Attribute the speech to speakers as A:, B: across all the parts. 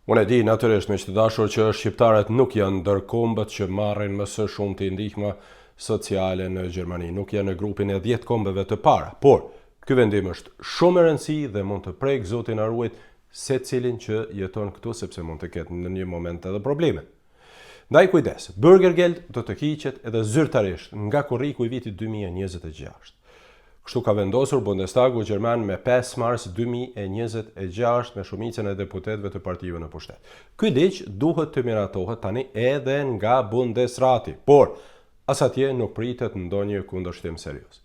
A: Unë e di natyrisht me që të dashur që shqiptarët nuk janë ndër kombët që marrin më së shumti ndihma sociale në Gjermani, nuk janë në grupin e 10 kombeve të para, por ky vendim është shumë i rëndësishëm dhe mund të prek Zoti na ruaj secilin që jeton këtu sepse mund të ketë në një moment edhe probleme. Ndaj kujdes, Bürgergeld do të hiqet edhe zyrtarisht nga kurriku i vitit 2026. Kështu ka vendosur Bundestagu Gjerman me 5 mars 2026 me shumicën e deputetëve të partive në pushtet. Ky ligj duhet të miratohet tani edhe nga Bundesrati, por as atje nuk pritet ndonjë kundërshtim serioz.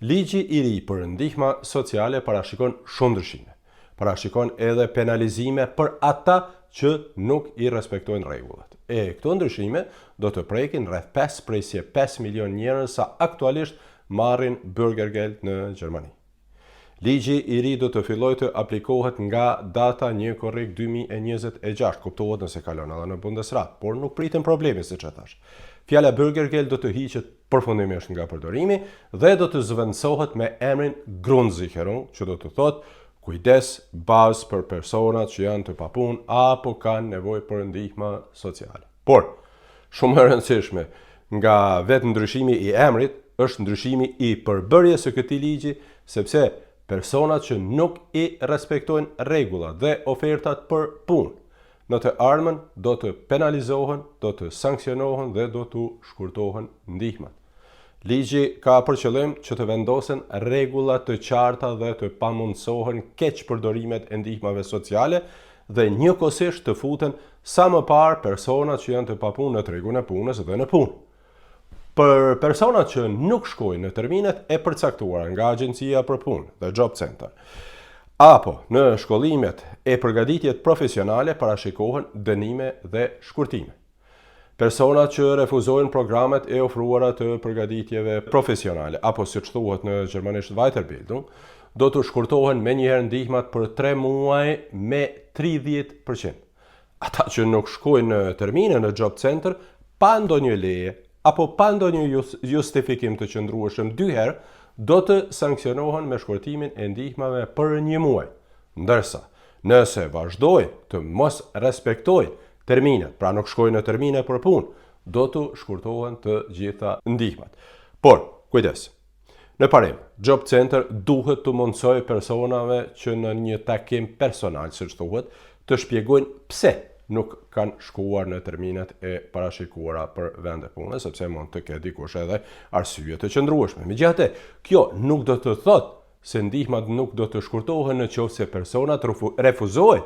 A: Ligji i ri për ndihma sociale parashikon shumë ndryshime. Parashikon edhe penalizime për ata që nuk i respektojnë rregullat. Këto ndryshime do të prekin rreth 5 milion njerëz sa aktualisht marrin Bürgergeld në Gjermani. Ligji i ri do të fillojë të aplikohet nga data 1 korrik 2026, kuptohet nëse kalon edhe në Bundesrat, por nuk pritin probleme siç e thash. Fjala Bürgergeld do të hiqet përfundimisht nga përdorimi dhe do të zëvendësohet me emrin Grundsicherung, që do të thotë kujdes bazë për personat që janë të papunë apo kanë nevojë për ndihmë sociale. Por, shumë e rëndësishme nga vetë ndryshimi i emrit është ndryshimi i përbërjes së këtij ligji, sepse personat që nuk i respektojnë rregullat dhe ofertat për punë në të ardhmen do të penalizohen, do të sankcionohen dhe do të shkurtohen ndihmat. Ligji ka për qëllim që të vendosen rregulla të qarta dhe të pamundsohen keq përdorimet e ndihmave sociale dhe njëkohësisht të futen sa më parë personat që janë të papunë në tregun e punës dhe në punë. Për personat që nuk shkojnë në terminet e përcaktuara nga Agjencia për Punë dhe Job Center, apo në shkollimet e përgatitjet profesionale parashikohen dënime dhe shkurtime. Personat që refuzojnë programet e ofruara të përgatitjeve profesionale, apo siç thuhet në gjermanisht Weiterbildung, do të shkurtohen menjëherë ndihmat për 3 muaj me 30%. Ata që nuk shkojnë në termine në Job Center pa ndonjë leje apo pa ndonjë justifikim të qëndrueshëm 2 herë, do të sankcionohen me shkurtimin e ndihmave për 1 muaj. Ndërsa, nëse vazhdojnë të mos respektojnë terminet, pra nuk shkojnë në termine për punë, do të shkurtohen të gjitha ndihmat. Por, kujdes, në parim, Job Center duhet të mundsojë personave që në një takim personal, siç thuhet, të shpjegojnë pse nuk kanë shkuar në terminet e parashikuara për vende pune, sepse mund të ketë dikush edhe arsye të qëndrueshme. Megjithatë, kjo nuk do të thotë se ndihmat nuk do të shkurtohen nëse personat refuzojnë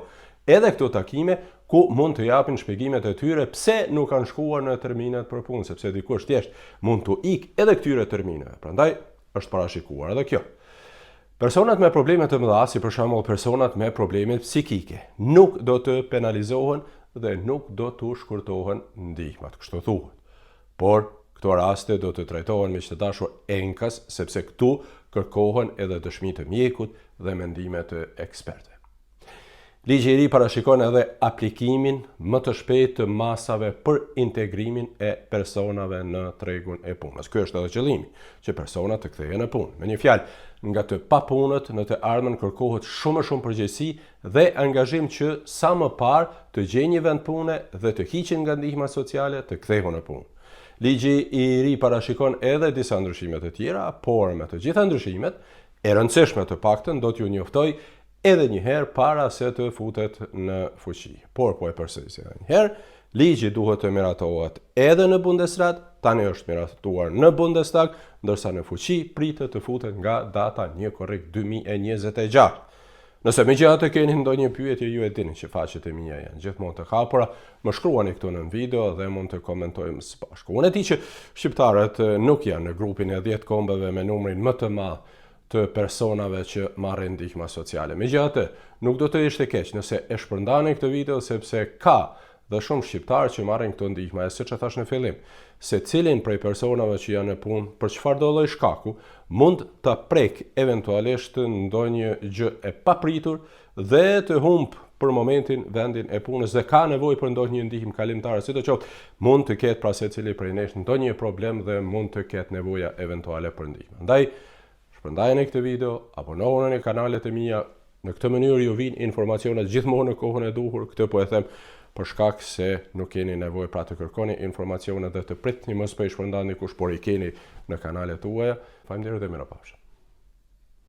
A: edhe këto takime ku mund të japin shpjegimet e tyre pse nuk kanë shkuar në terminet për punë, sepse dikush thjesht mund të ikë edhe këtyre termineve. Prandaj është parashikuar edhe kjo. Personat me probleme të mëdha, si për shembull personat me probleme psikike, nuk do të penalizohen dhe nuk do të shkurtohen ndihmat, kështu thuhet. Por këto raste do të trajtohen me të dashur enkas, sepse këtu kërkohen edhe dëshmi të mjekut dhe mendime të ekspertëve. Ligji i ri parashikon edhe aplikimin më të shpejtë të masave për integrimin e personave në tregun e punës. Ky është edhe qëllimi, që personat të kthehen në punë. Me një fjalë, nga të papunët në të ardhmen kërkohet shumë përgjegjësi dhe angazhim që sa më parë të gjejnë një vend pune dhe të hiqen nga ndihma sociale të kthehen në punë. Ligji i ri parashikon edhe disa ndryshime të tjera, por me të gjitha ndryshimet, e rëndësishme të paktën do t'ju njoftoj edhe një herë para se të futet në fuqi. Por po e përsëris edhe një herë, ligji duhet të miratohet edhe në Bundesrat, tani është miratuar në Bundestag, ndërsa në fuqi pritet të futet nga data 1 korrik 2026. Nëse megjithatë keni ndonjë pyetje, ju e dini që faqet e mia janë gjithmonë të hapura, më shkruani këtu në video dhe mund të komentojmë së bashku. Unë e di që shqiptarët nuk janë në grupin e 10 kombeve me numrin më të madh të personave që marrin ndihma sociale. Megjithatë, nuk do të ishte keq nëse e shpërndani këtë video sepse ka dhe shumë shqiptarë që marrin këto ndihma, e siç e thash në fillim, secilin prej personave që janë në punë, për çfarëdo lloj shkaku, mund ta prek eventualisht ndonjë gjë e papritur dhe të humb për momentin vendin e punës dhe ka nevojë për ndonjë ndihmë kalimtare, sidoqoftë mund të ketë pra secili prej nesh ndonjë problem dhe mund të ketë nevoja eventuale për ndihmë. Andaj shpërndajeni këtë video, abonohuni në kanalet e mia, Në këtë mënyrë ju vijnë informacionet gjithmonë në kohën e duhur. Këtë po e them për shkak se nuk keni nevojë pra të kërkoni informacione dhe të pritni më së peshpërndan dikush, por i keni në kanalet tuaja. Faleminderit dhe mirupafshim.